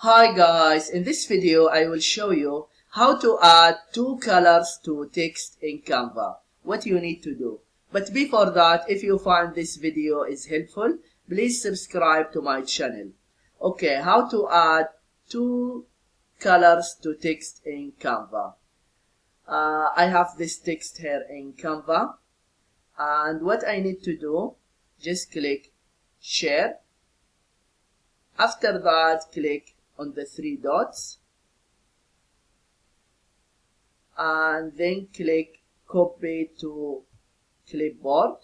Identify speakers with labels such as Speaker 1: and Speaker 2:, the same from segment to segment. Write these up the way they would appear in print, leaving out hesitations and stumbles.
Speaker 1: Hi guys, in this video I will show you how to add two colors to text in Canva. What you need to do. But before that, if you find this video is helpful, please subscribe to my channel. Okay, how to add two colors to text in Canva. I have this text here in Canva, and what I need to do, just click share. After that, click on the three dots and then click copy to clipboard,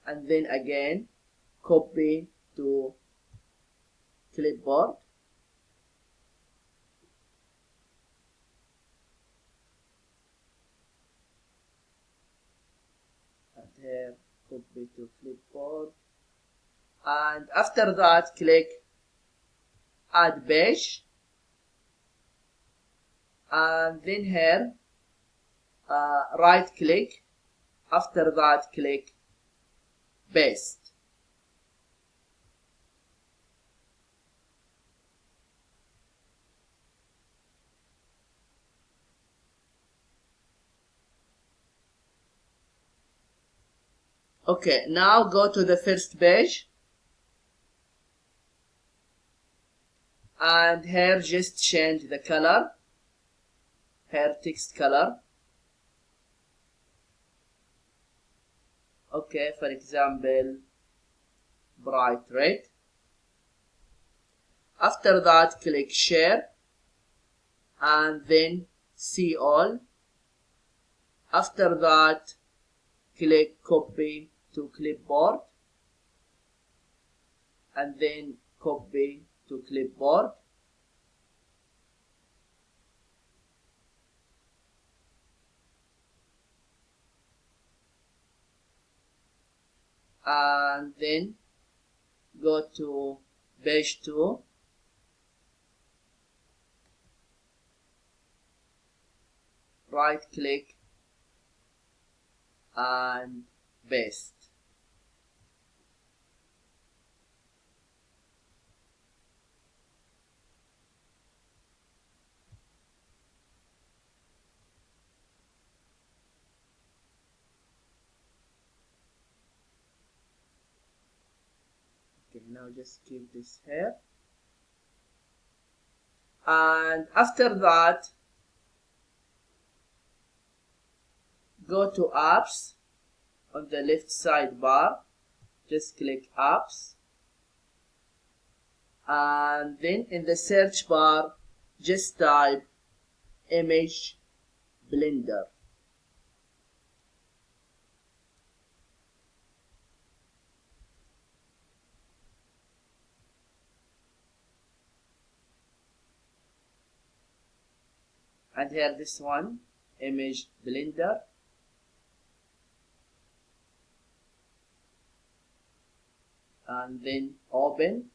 Speaker 1: and then again copy to clipboard, and here copy to clipboard, and after that click add page, and then here right click, after that click paste. Okay, now go to the first page, and here just change the color, here text color. Okay, for example, bright red. After that, click share and then see all. After that, click copy to clipboard and then copy to clipboard. And then go to page 2, right click and paste. Okay, now just keep this here. And after that, go to apps on the left sidebar, just click apps, and then in the search bar just type image blender. And here this one, image blender, and then open,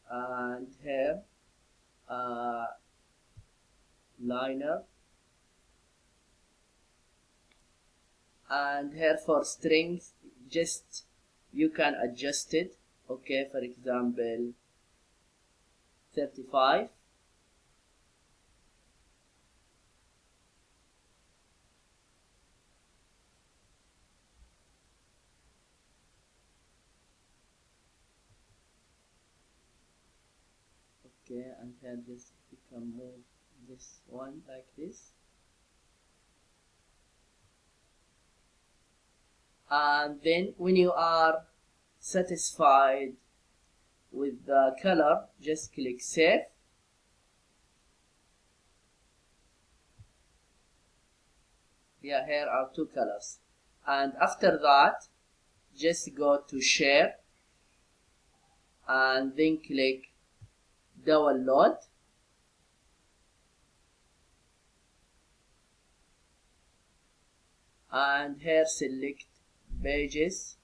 Speaker 1: and here liner, and here for strings just you can adjust it. Okay, for example 35. Okay, and here just you can move this one like this. And then when you are satisfied with the color, just click save. Yeah, here are two colors. And after that, just go to share and then click download. And here select pages,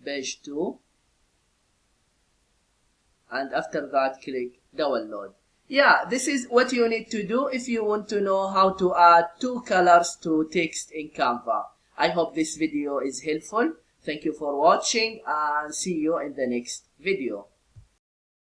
Speaker 1: page 2, and after that click download. Yeah, this is what you need to do if you want to know how to add two colors to text in Canva. I hope this video is helpful. Thank you for watching and see you in the next video.